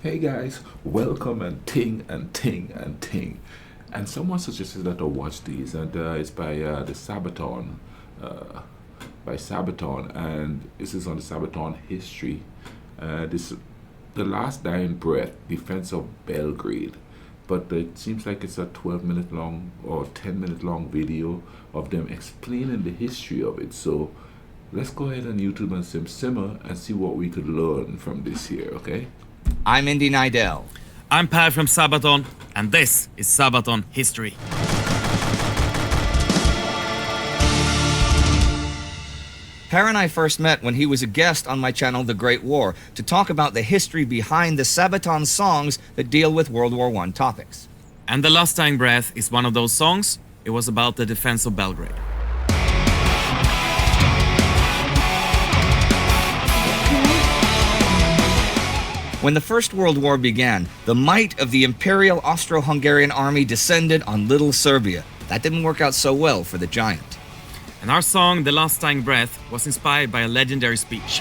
Hey guys, welcome and ting and ting and ting. And someone suggested that I watch these, and it's by the Sabaton, uh, and this is on the Sabaton history. This the last dying breath, Defence of Belgrade, but it seems like it's a 12-minute long or 10-minute long video of them explaining the history of it. So let's go ahead on YouTube and simmer and see what we could learn from this here. Okay. I'm Indy Nidell. I'm Per from Sabaton, and this is Sabaton History. Per and I first met when he was a guest on my channel, The Great War, to talk about the history behind the Sabaton songs that deal with World War I topics. And The Last Dying Breath is one of those songs. It was about the Defence of Belgrade. When the First World War began, the might of the Imperial Austro-Hungarian army descended on Little Serbia. That didn't work out so well for the Giant. And our song, The Last Dying Breath, was inspired by a legendary speech.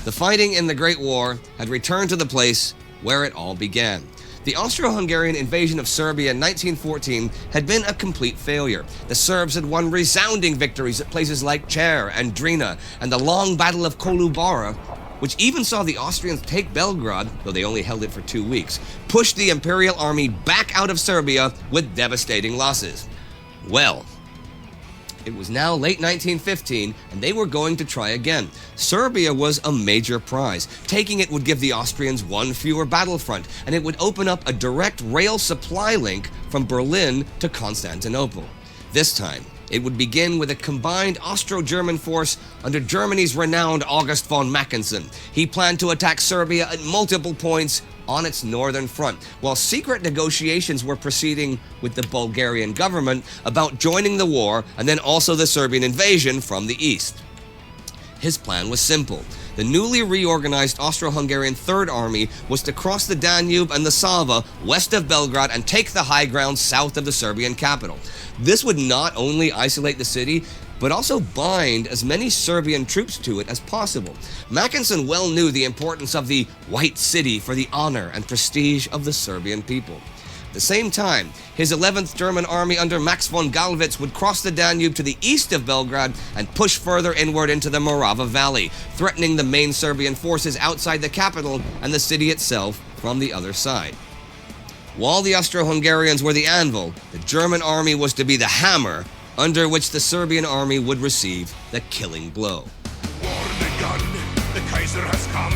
The fighting in the Great War had returned to the place where it all began. The Austro-Hungarian invasion of Serbia in 1914 had been a complete failure. The Serbs had won resounding victories at places like Cher and Drina, and the long Battle of Kolubara, which even saw the Austrians take Belgrade, though they only held it for 2 weeks, pushed the Imperial Army back out of Serbia with devastating losses. Well, it was now late 1915, and they were going to try again. Serbia was a major prize. Taking it would give the Austrians one fewer battlefront, and it would open up a direct rail supply link from Berlin to Constantinople. This time, it would begin with a combined Austro-German force under Germany's renowned August von Mackensen. He planned to attack Serbia at multiple points on its northern front, while secret negotiations were proceeding with the Bulgarian government about joining the war and then also the Serbian invasion from the east. His plan was simple. The newly reorganized Austro-Hungarian Third Army was to cross the Danube and the Sava west of Belgrade and take the high ground south of the Serbian capital. This would not only isolate the city, but also bind as many Serbian troops to it as possible. Mackensen well knew the importance of the White City for the honor and prestige of the Serbian people. At the same time, his 11th German Army under Max von Gallwitz would cross the Danube to the east of Belgrade and push further inward into the Morava Valley, threatening the main Serbian forces outside the capital and the city itself from the other side. While the Austro-Hungarians were the anvil, the German army was to be the hammer under which the Serbian army would receive the killing blow. War begun, the Kaiser has come.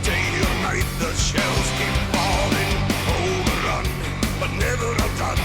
Day or night the shells keep falling. Overrun, but never outdone.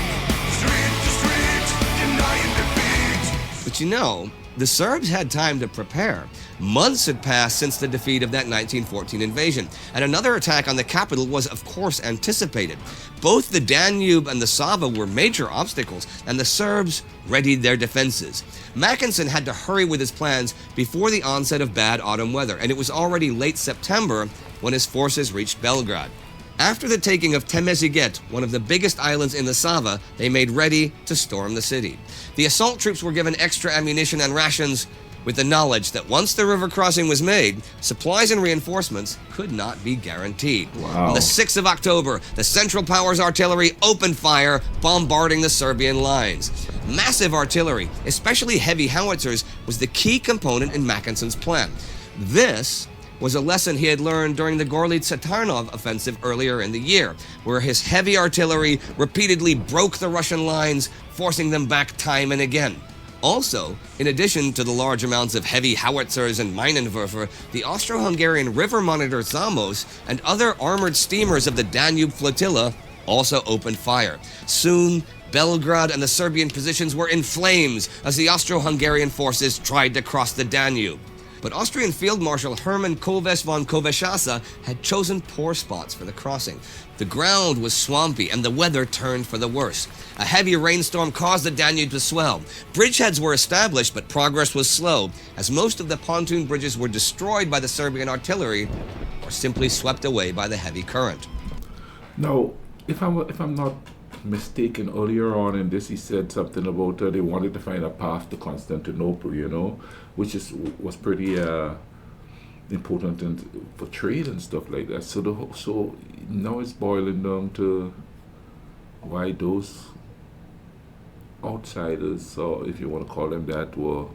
Street to street, denying defeat. But you know, the Serbs had time to prepare. Months had passed since the defeat of that 1914 invasion, and another attack on the capital was of course anticipated. Both the Danube and the Sava were major obstacles, and the Serbs readied their defenses. Mackensen had to hurry with his plans before the onset of bad autumn weather, and it was already late September when his forces reached Belgrade. After the taking of Temeziget, one of the biggest islands in the Sava, they made ready to storm the city. The assault troops were given extra ammunition and rations, with the knowledge that once the river crossing was made, supplies and reinforcements could not be guaranteed. Wow. On the 6th of October, the Central Powers artillery opened fire, bombarding the Serbian lines. Massive artillery, especially heavy howitzers, was the key component in Mackensen's plan. This was a lesson he had learned during the Gorlice-Tarnov offensive earlier in the year, where his heavy artillery repeatedly broke the Russian lines, forcing them back time and again. Also, in addition to the large amounts of heavy howitzers and Minenwerfer, the Austro-Hungarian river monitor Samos and other armored steamers of the Danube flotilla also opened fire. Soon, Belgrade and the Serbian positions were in flames as the Austro-Hungarian forces tried to cross the Danube. But Austrian Field Marshal Hermann Koves von Koveshasa had chosen poor spots for the crossing. The ground was swampy and the weather turned for the worse. A heavy rainstorm caused the Danube to swell. Bridgeheads were established, but progress was slow, as most of the pontoon bridges were destroyed by the Serbian artillery or simply swept away by the heavy current. Now, if I'm not mistaken earlier on in this. He said something about they wanted to find a path to Constantinople, which was pretty important for trade and stuff like that. So now it's boiling down to why those outsiders, or if you want to call them that, were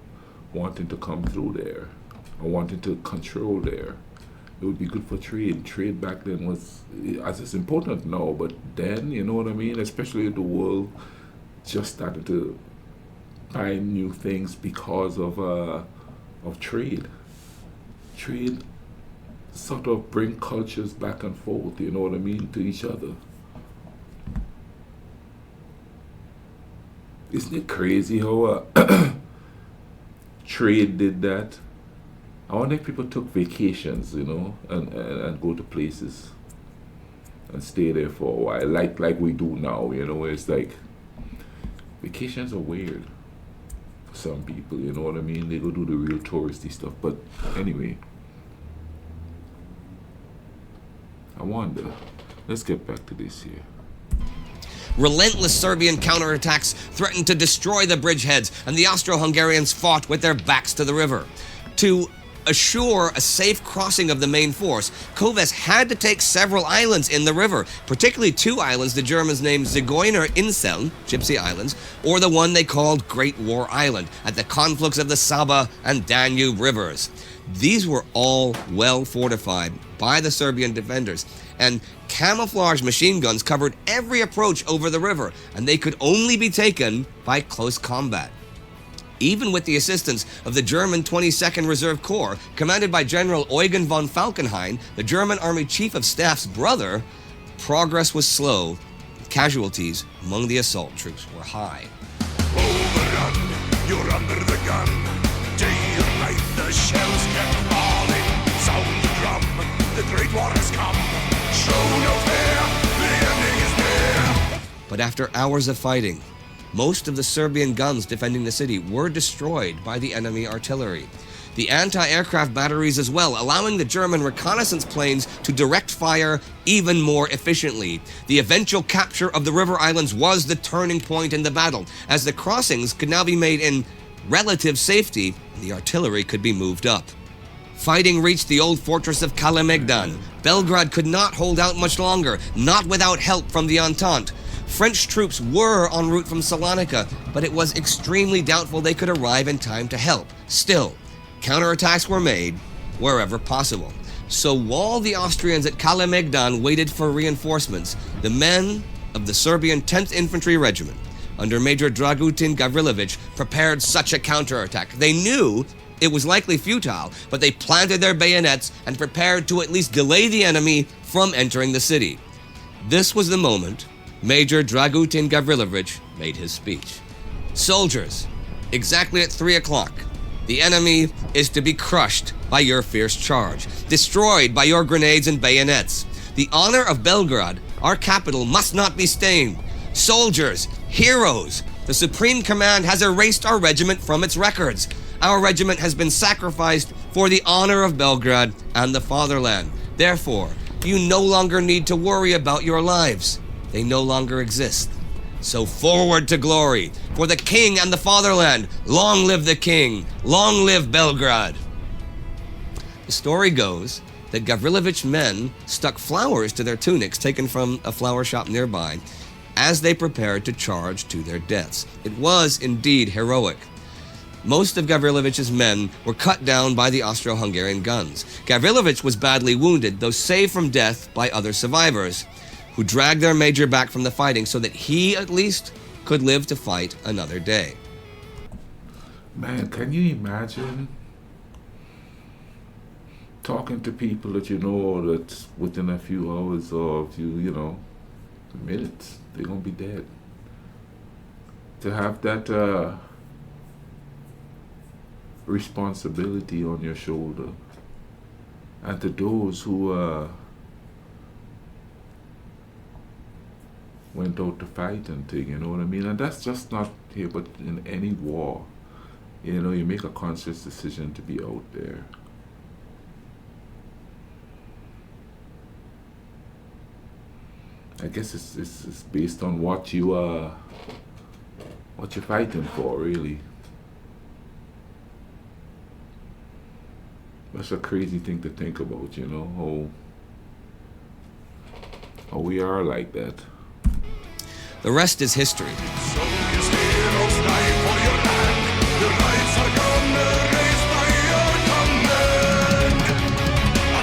wanting to come through there or wanting to control there. It would be good for trade. Trade back then was as it's important now, but then, you know what I mean? Especially the world just started to find new things because of trade. Trade sort of bring cultures back and forth, you know what I mean, to each other. Isn't it crazy how trade did that? I wonder if people took vacations, and go to places and stay there for a while, like we do now, where it's like vacations are weird for some people, you know what I mean? They go do the real touristy stuff. But anyway, I wonder. Let's get back to this here. Relentless Serbian counterattacks threatened to destroy the bridgeheads, and the Austro-Hungarians fought with their backs to the river. To assure a safe crossing of the main force, Kövesi had to take several islands in the river, particularly two islands the Germans named Zigeuner Insel, Gypsy Islands, or the one they called Great War Island, at the conflux of the Sava and Danube rivers. These were all well fortified by the Serbian defenders, and camouflage machine guns covered every approach over the river, and they could only be taken by close combat. Even with the assistance of the German 22nd Reserve Corps, commanded by General Eugen von Falkenhayn, the German Army Chief of Staff's brother, progress was slow. Casualties among the assault troops were high. Overrun, you're under the gun. Day or night, the shells kept falling. Sound the drum, the Great War has come. Show no fear, the ending is near. But after hours of fighting, most of the Serbian guns defending the city were destroyed by the enemy artillery. The anti-aircraft batteries as well, allowing the German reconnaissance planes to direct fire even more efficiently. The eventual capture of the river islands was the turning point in the battle, as the crossings could now be made in relative safety, and the artillery could be moved up. Fighting reached the old fortress of Kalemegdan. Belgrade could not hold out much longer, not without help from the Entente. French troops were en route from Salonika, but it was extremely doubtful they could arrive in time to help. Still, counterattacks were made wherever possible. So while the Austrians at Kalemegdan waited for reinforcements, the men of the Serbian 10th Infantry Regiment, under Major Dragutin Gavrilovic, prepared such a counterattack. They knew it was likely futile, but they planted their bayonets and prepared to at least delay the enemy from entering the city. This was the moment Major Dragutin Gavrilovic made his speech. Soldiers, exactly at 3 o'clock, the enemy is to be crushed by your fierce charge, destroyed by your grenades and bayonets. The honor of Belgrade, our capital, must not be stained. Soldiers, heroes, the Supreme Command has erased our regiment from its records. Our regiment has been sacrificed for the honor of Belgrade and the fatherland. Therefore, you no longer need to worry about your lives. They no longer exist. So forward to glory, for the king and the fatherland. Long live the king, long live Belgrade. The story goes that Gavrilovic's men stuck flowers to their tunics taken from a flower shop nearby as they prepared to charge to their deaths. It was indeed heroic. Most of Gavrilovic's men were cut down by the Austro-Hungarian guns. Gavrilovic was badly wounded, though saved from death by other survivors, who dragged their major back from the fighting so that he, at least, could live to fight another day. Man, can you imagine talking to people that you know that within a few hours or a few, minutes, they're going to be dead? To have that responsibility on your shoulder. And to those who went out to fight and thing, you know what I mean? And that's just not here, but in any war, you make a conscious decision to be out there. I guess it's based on what you're fighting for, really. That's a crazy thing to think about, you know, how we are like that. The rest is history. Soldiers, heroes, die for your land. The rights are gonna raised by your command.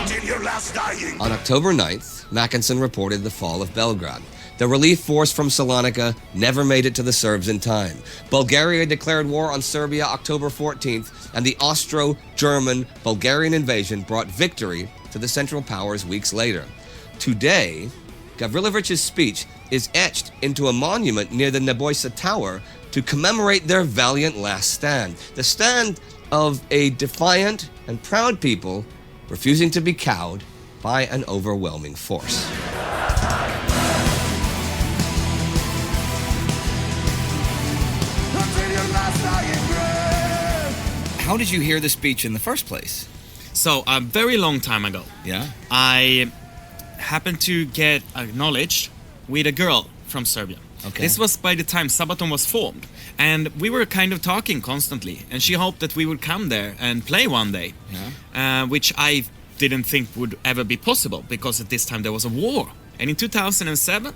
Until your last dying. On October 9th, Mackinson reported the fall of Belgrade. The relief force from Salonika never made it to the Serbs in time. Bulgaria declared war on Serbia October 14th, and the Austro-German-Bulgarian invasion brought victory to the Central Powers weeks later. Today, Gavrilovich's speech is etched into a monument near the Nebojsa Tower to commemorate their valiant last stand. The stand of a defiant and proud people refusing to be cowed by an overwhelming force. How did you hear the speech in the first place? So, a very long time ago, Yeah? I happened to get acknowledged with a girl from Serbia. Okay. This was by the time Sabaton was formed. And we were kind of talking constantly. And she hoped that we would come there and play one day. Yeah. Which I didn't think would ever be possible, because at this time there was a war. And in 2007,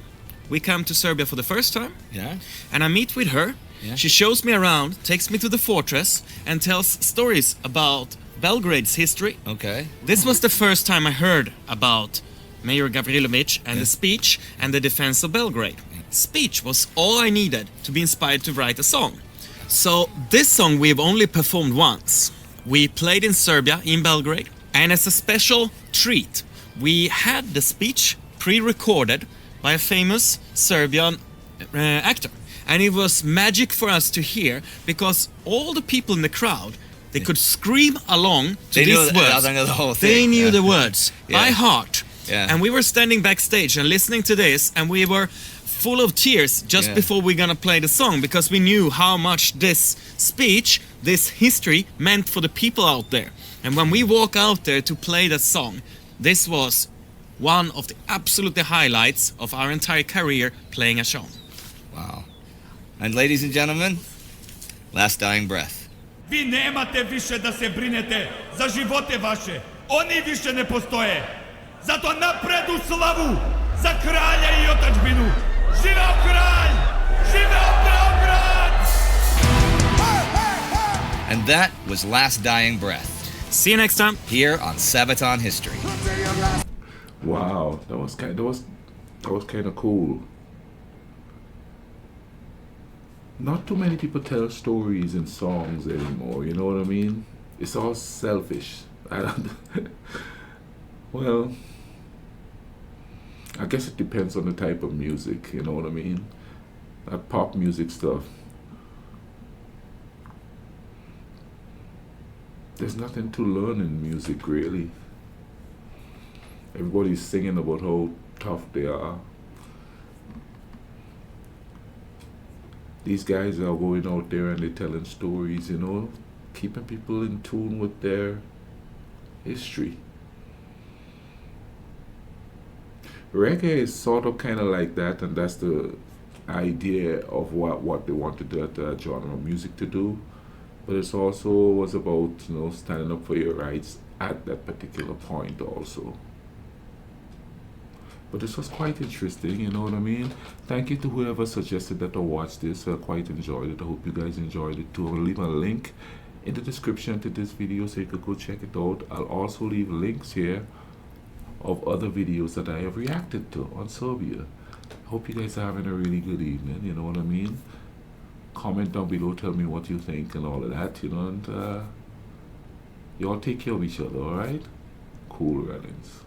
we come to Serbia for the first time. Yeah? And I meet with her. Yeah. She shows me around, takes me to the fortress, and tells stories about Belgrade's history. Okay. This was the first time I heard about Mayor Gavrilovic and the speech and the Defence of Belgrade. Speech was all I needed to be inspired to write a song. So this song we've only performed once. We played in Serbia, in Belgrade, and as a special treat, we had the speech pre-recorded by a famous Serbian actor. And it was magic for us to hear, because all the people in the crowd, they could scream along to They knew these words. the whole thing. They knew Yeah. the words by Yeah. heart. Yeah. And we were standing backstage and listening to this, and we were full of tears just Yeah. before we gonna play the song, because we knew how much this speech, this history, meant for the people out there. And when we walk out there to play that song, this was one of the absolute highlights of our entire career playing a song. Wow. And ladies and gentlemen, Last Dying Breath. Vi nemate više da se brinete za živote vaše. Oni više ne postoje. Zato napred u slavu za kralja i otadžbinu. Živeo kralj! Živeo Beograd! And that was Last Dying Breath, See you next time. here on Sabaton History. Wow, that was kind of cool. Not too many people tell stories in songs anymore, you know what I mean? It's all selfish. Well, I guess it depends on the type of music, you know what I mean? That pop music stuff. There's nothing to learn in music, really. Everybody's singing about how tough they are. These guys are going out there and they're telling stories, you know, keeping people in tune with their history. Reggae is sort of kind of like that, and that's the idea of what they wanted that genre of music to do. But it also was about, you know, standing up for your rights at that particular point also. But this was quite interesting, you know what I mean? Thank you to whoever suggested that I watch this. I quite enjoyed it. I hope you guys enjoyed it too. I'll leave a link in the description to this video so you could go check it out. I'll also leave links here of other videos that I have reacted to on Serbia. Hope you guys are having a really good evening, you know what I mean? Comment down below, tell me what you think and all of that, you know, and y'all take care of each other, alright? Cool runnings.